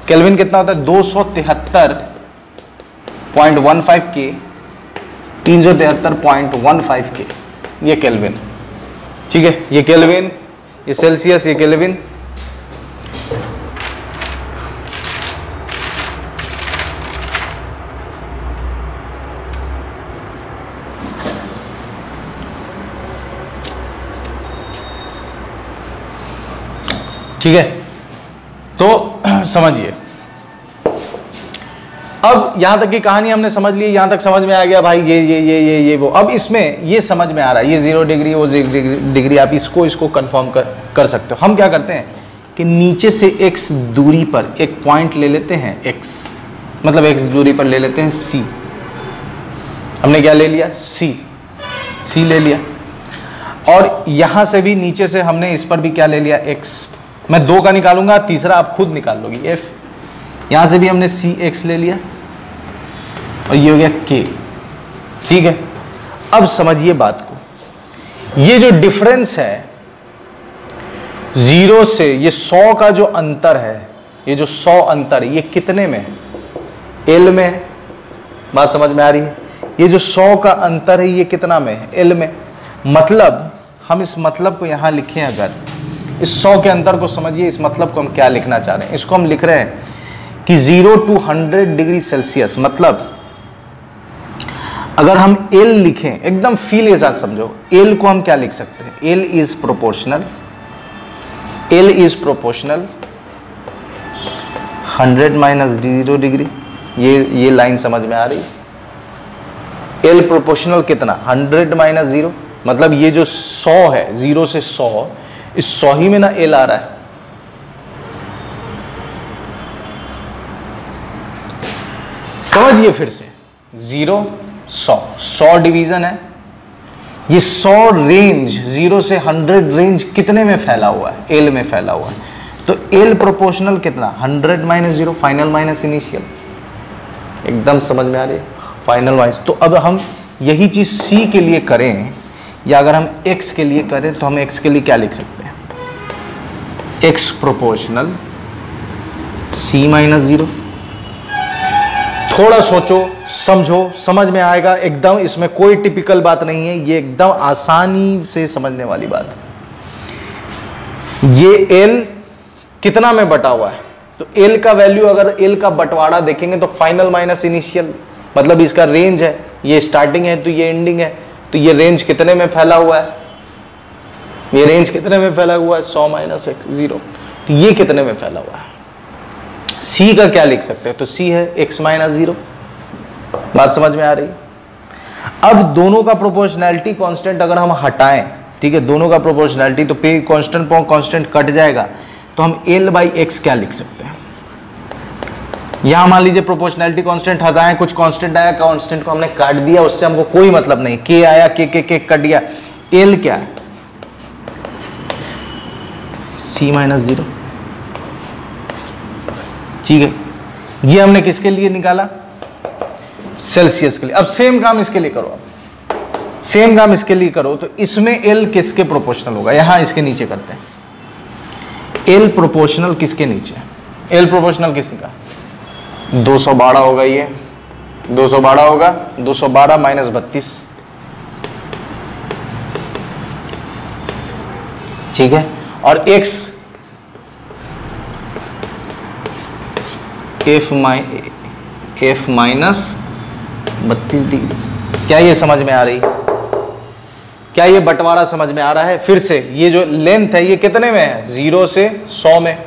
केल्विन कितना होता है, 273.15 के, 373.15 के, ये केल्विन, ठीक है। ये केल्विन, ये सेल्सियस, ये केल्विन। ठीक है, तो समझिए। अब यहां तक की कहानी हमने समझ ली, यहां तक समझ में आ गया भाई, ये वो। अब इसमें ये समझ में आ रहा है, ये 0 डिग्री, वो 0 डिग्री, आप इसको कंफर्म कर सकते हो। हम क्या करते हैं कि नीचे से x दूरी पर एक पॉइंट ले लेते हैं, x मतलब x दूरी पर ले लेते हैं C। हमने क्या ले लिया, C ले लिया, और यहां से भी नीचे से हमने इस पर भी क्या ले लिया, x। मैं 2 का निकालूंगा, तीसरा आप खुद निकाल लोगी, f। यहां से भी हमने CX ले लिया, और ये हो गया K, ठीक है। अब समझिए बात को, ये जो डिफरेंस है 0 से ये 100 का जो अंतर है, ये जो 100 अंतर है, ये कितने में है, L में है। बात समझ में आ रही है। ये जो 100 का अंतर है, ये कितना में है, L में। मतलब हम इस मतलब को यहां लिखें, अगर इस 100 के अंतर को समझिए, इस मतलब को हम क्या लिखना चाह रहे हैं। इसको हम लिख रहे हैं कि 0 to 100 डिग्री सेल्सियस, मतलब अगर हम L लिखें, एकदम फील के साथ समझो, L को हम क्या लिख सकते हैं, L is proportional 100 minus 0 degree. ये लाइन समझ में आ रही है। L प्रोपोर्शनल कितना, 100 माइनस 0, मतलब ये जो 100 है, 0 से 100, इस 100 ही में ना L आ रहा है। समझिए फिर से, 0 100 डिवीजन है। ये 100 रेंज, 0 से 100 रेंज कितने में फैला हुआ है, L में फैला हुआ है। तो एल प्रोपोर्शनल कितना 100 माइनस 0, फाइनल माइनस इनिशियल, एकदम समझ में आ रही है, फाइनल माइनस। तो अब हम यही चीज सी के लिए करें या अगर हम एक्स के लिए करें तो हम एक्स के लिए क्या लिख सकते हैं, एक्स प्रोपोर्शनल सी माइनस 0। थोड़ा सोचो समझो, समझ में आएगा एकदम, इसमें कोई टिपिकल बात नहीं है, ये एकदम आसानी से समझने वाली बात है। ये एल कितना में बटा हुआ है, तो एल का वैल्यू अगर एल का बंटवारा देखेंगे तो फाइनल माइनस इनिशियल, मतलब इसका रेंज है, ये स्टार्टिंग है तो ये एंडिंग है, तो ये रेंज कितने में फैला हुआ है, ये रेंज कितने में फैला हुआ है 100 माइनस 0, तो ये कितने में फैला हुआ है। सी का क्या लिख सकते हैं, तो सी है x माइनस 0। बात समझ में आ रही। अब दोनों का प्रोपोर्शनैलिटी कांस्टेंट अगर हम हटाएं, ठीक है, दोनों का प्रोपोर्शनैलिटी, तो पे कांस्टेंट पॉइंट कांस्टेंट कट जाएगा, तो हम l बाई एक्स क्या लिख सकते हैं। यहां मान लीजिए प्रोपोर्शनैलिटी कांस्टेंट हटाएं, कुछ कांस्टेंट आया, कांस्टेंट को हमने काट दिया, उससे हमको कोई मतलब नहीं, k आया, k कट गया, l क्या है c माइनस 0, ठीक है। ये हमने किसके लिए निकाला, सेल्सियस के लिए। अब सेम काम इसके लिए करो, अब सेम काम इसके लिए करो, तो इसमें एल किसके प्रोपोर्शनल होगा, यहां इसके नीचे करते हैं। एल प्रोपोर्शनल किसके नीचे, एल प्रोपोर्शनल किसका 212 होगा, ये 212 होगा, 212 माइनस 32, ठीक है। और x एफ माइनस 32 डिग्री। क्या ये समझ में आ रही, क्या ये बंटवारा समझ में आ रहा है। फिर से ये जो लेंथ है ये कितने में है, 0 से 100 में,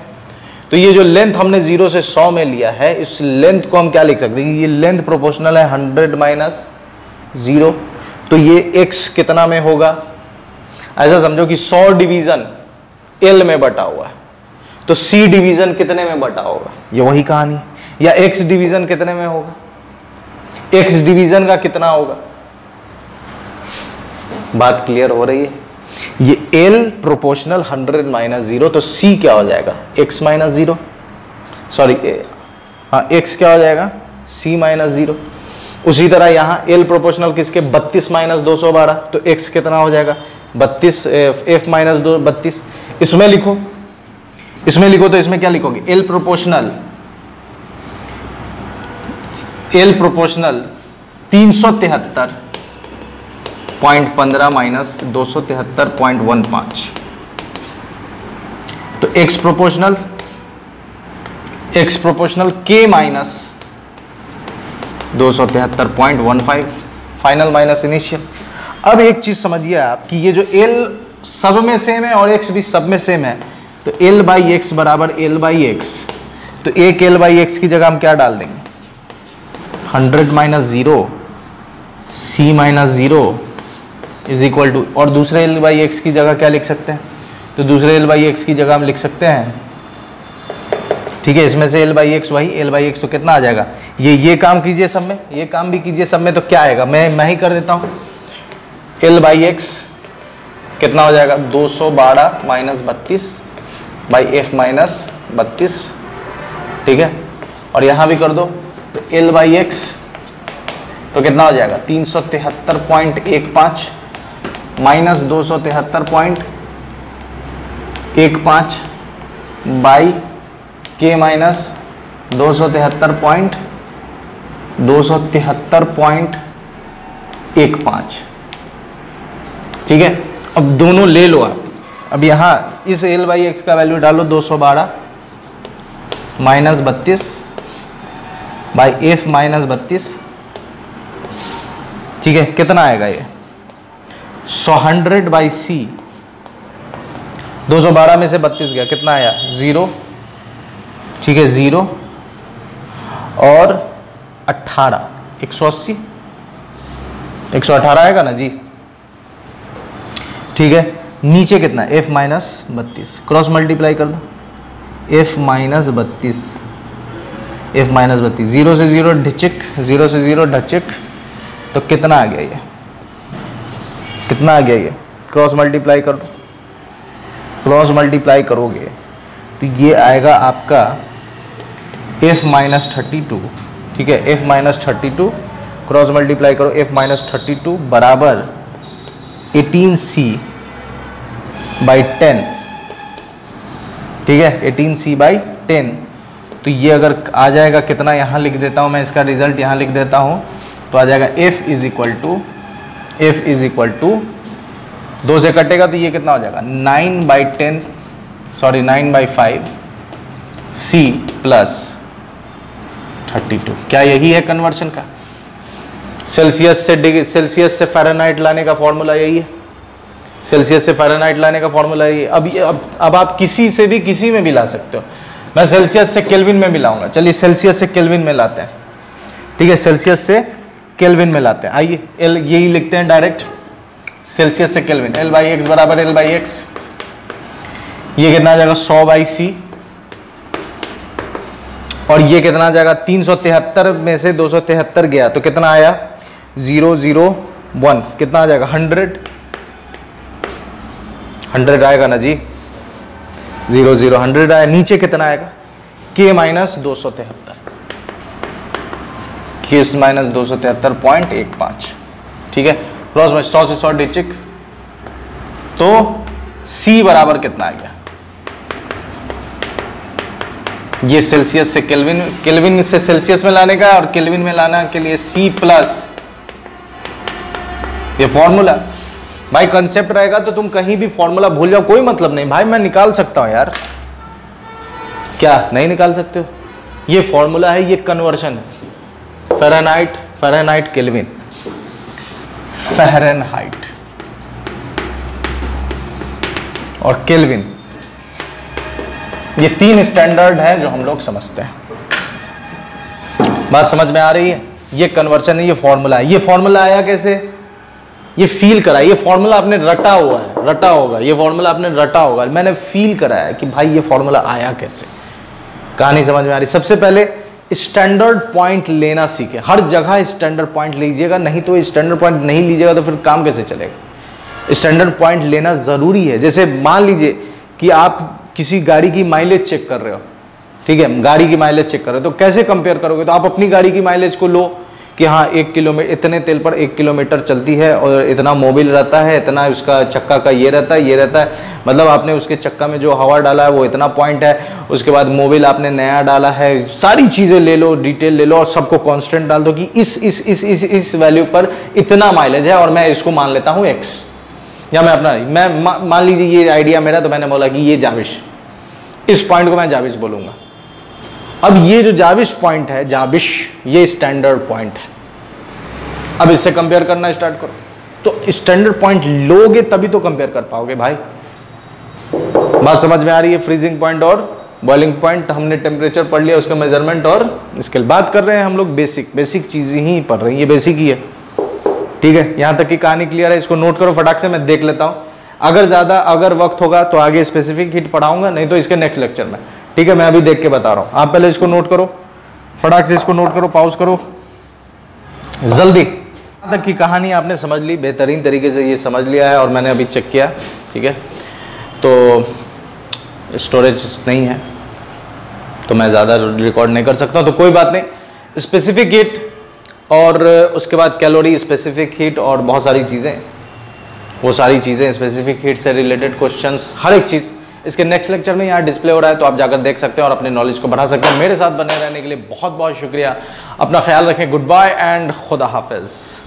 तो ये जो लेंथ हमने 0 से 100 में लिया है, इस लेंथ को हम क्या लिख सकते हैं, ये लेंथ प्रोपोर्शनल है 100 माइनस 0, तो ये x कितना में होगा, ऐसा समझो कि 100 डिवीजन l में बटा हुआ है, तो c डिवीजन कितने में बटा होगा, ये वही कहानी। या x डिवीजन कितने में होगा, x डिवीजन का कितना होगा। बात क्लियर हो रही है। ये l प्रोपोर्शनल 100 माइनस 0, तो c क्या हो जाएगा x माइनस 0, सॉरी हाँ x क्या हो जाएगा c माइनस 0। उसी तरह यहाँ l प्रोपोर्शनल किसके 32 माइनस 212, तो x कितना हो जाएगा 32, f माइनस 32। इसमें लिखो, इसमें लिखो, तो इसमें क्या लिखोगे, L प्रोपोर्शनल 373.15 माइनस 273.15, तो x proportional k minus 273.15, final minus initial. अब एक चीज समझिए आप कि ये जो L सब में सेम है और x भी सब में सेम है, तो L बाई एक्स बराबर L बाई एक्स, तो एक L बाई एक्स की जगह हम क्या डाल देंगे 100 minus 0 c minus 0 is equal to, और दूसरे L बाई एक्स की जगह क्या लिख सकते हैं, तो दूसरे L बाई एक्स की जगह हम लिख सकते हैं, ठीक है, इसमें से L बाई एक्स वही L बाई एक्स, तो कितना आ जाएगा, ये काम कीजिए सब में, ये काम भी कीजिए सब में, तो क्या आएगा, मैं ही कर देता हूं। L बाई एक्स कितना हो जाएगा 212 माइनस 32 बाई एफ माइनस 32, ठीक है, और यहां भी कर दो, तो L बाई एक्स तो कितना हो जाएगा 373.15 माइनस 273.15 बाई के माइनस 273.15, ठीक है। अब दोनों ले लो आप, अब यहाँ इस L बाई एक्स का वैल्यू डालो 212 माइनस 32 बाई एफ माइनस 32, ठीक है, कितना आएगा ये 100 बाई सी, 212 में से 32 गया, कितना आया 0, ठीक है 0 और 18 180, 118 आएगा ना जी, ठीक है। नीचे कितना f माइनस 32, क्रॉस मल्टीप्लाई कर दो, f माइनस 32, f माइनस 32, 0 से 0 ढिचिक, 0 से 0 ढचिक, तो कितना आ गया ये, कितना आ गया ये, क्रॉस मल्टीप्लाई कर दो, क्रॉस मल्टीप्लाई करोगे तो ये आएगा आपका F-32, ठीक है, F-32 क्रॉस मल्टीप्लाई करो F-32 बराबर 18C/10, ठीक है, 18C/10। तो ये अगर आ जाएगा कितना, यहाँ लिख देता हूँ मैं, इसका रिजल्ट यहाँ लिख देता हूँ, तो आ जाएगा F इज इक्वल टू 2 से कटेगा तो ये कितना हो जाएगा 9/5 C प्लस 32। क्या यही है कन्वर्शन का? सेल्सियस से फ़ारेनहाइट लाने का फॉर्मूला यही है, सेल्सियस से फ़ारेनहाइट लाने का फॉर्मूला यही है। अब आप किसी से भी किसी में भी ला सकते हो। मैं सेल्सियस से केल्विन में मिलाऊंगा। चलिए सेल्सियस से केल्विन में लाते हैं, ठीक है, सेल्सियस से केल्विन में लाते हैं। आइए एल यही लिखते हैं डायरेक्ट, सेल्सियस से केल्विन, L/X बराबर L/X। ये कितना आ जाएगा 100/C, और ये कितना आ जाएगा 373 में से 273 गया तो कितना आया 001, कितना आ जाएगा 100 आएगा ना जी, 100 आया। नीचे कितना आएगा K माइनस 273.15, ठीक है, क्रॉस में 100 से 100 डिचिक। तो C बराबर कितना आ गया, ये सेल्सियस से केल्विन, केल्विन से सेल्सियस में लाने का और केल्विन में लाना के लिए C प्लस, ये फॉर्मूला। भाई कंसेप्ट रहेगा तो तुम कहीं भी फॉर्मूला भूल जाओ, कोई मतलब नहीं भाई, मैं निकाल सकता हूं यार, क्या नहीं निकाल सकते हो? ये फॉर्मूला है, ये कन्वर्शन है, फ़ारेनहाइट केल्विन, फ़ारेनहाइट और केल्विन, ये 3 स्टैंडर्ड हैं जो हम लोग समझते हैं। बात समझ में आ रही है? ये कन्वर्शन है, ये फॉर्मूला है। ये फॉर्मूला आया कैसे, ये फील करा, ये फॉर्मूला आपने रटा हुआ है, रटा होगा, ये फॉर्मूला आपने रटा होगा, मैंने फील कराया कि भाई ये फॉर्मूला आया कैसे। कहानी समझ में आ रही? सबसे पहले स्टैंडर्ड पॉइंट लेना सीखे, हर जगह स्टैंडर्ड पॉइंट लीजिएगा, नहीं तो स्टैंडर्ड पॉइंट नहीं लीजिएगा तो फिर काम कैसे चलेगा। स्टैंडर्ड पॉइंट लेना जरूरी है। जैसे मान लीजिए कि आप किसी गाड़ी की माइलेज चेक कर रहे हो, ठीक है, गाड़ी की माइलेज चेक कर रहे हो, तो कैसे कंपेयर करोगे? तो आप अपनी गाड़ी की माइलेज को लो कि हाँ 1 किलोमीटर, इतने तेल पर 1 किलोमीटर चलती है और इतना मोबिल रहता है, इतना उसका चक्का का ये रहता है, ये रहता है, मतलब आपने उसके चक्का में जो हवा डाला है वो इतना पॉइंट है, उसके बाद मोबिल आपने नया डाला है, सारी चीज़ें ले लो, डिटेल ले लो और सबको कांस्टेंट डाल दो कि इस वैल्यू पर इतना माइलेज है और मैं इसको मान लेता हूँ X, या मैं मान लीजिए ये आइडिया मेरा, तो मैंने बोला कि ये जाविश, इस पॉइंट को मैं जाविश बोलूँगा। अब ये जो जाविश पॉइंट है, जाविश, ये स्टैंडर्ड पॉइंट है। अब इससे कंपेयर करना स्टार्ट करो, तो स्टैंडर्ड पॉइंट लोगे तभी तो कंपेयर कर पाओगे भाई। बात समझ में आ रही है? फ्रीजिंग पॉइंट और बॉइलिंग पॉइंट, हमने टेम्परेचर पढ़ लिया, उसका मेजरमेंट और स्केल। बात कर रहे हैं हम लोग बेसिक चीजें ही पढ़ रहे हैं, ये बेसिक ही है, ठीक है। यहां तक की कहानी क्लियर है? इसको नोट करो फटाक से, मैं देख लेता हूं। अगर वक्त होगा तो आगे स्पेसिफिक हीट पढ़ाऊंगा, नहीं तो इसके नेक्स्ट लेक्चर में, ठीक है। मैं अभी देख के बता रहा हूं, आप पहले इसको नोट करो, फटाक से इसको नोट करो, पॉज करो जल्दी। यहाँ तक की कहानी आपने समझ ली, बेहतरीन तरीके से ये समझ लिया है और मैंने अभी चेक किया, ठीक है। तो स्टोरेज नहीं है तो मैं ज़्यादा रिकॉर्ड नहीं कर सकता, तो कोई बात नहीं। स्पेसिफिक हीट और उसके बाद कैलोरी, स्पेसिफिक हीट और बहुत सारी चीज़ें, वो सारी चीज़ें स्पेसिफिक हीट से रिलेटेड क्वेश्चंस, हर एक चीज़ इसके नेक्स्ट लेक्चर में यहाँ डिस्प्ले हो रहा है, तो आप जाकर देख सकते हैं और अपने नॉलेज को बढ़ा सकते हैं। मेरे साथ बने रहने के लिए बहुत बहुत शुक्रिया। अपना ख्याल रखें। गुड बाय एंड खुदा हाफिज़।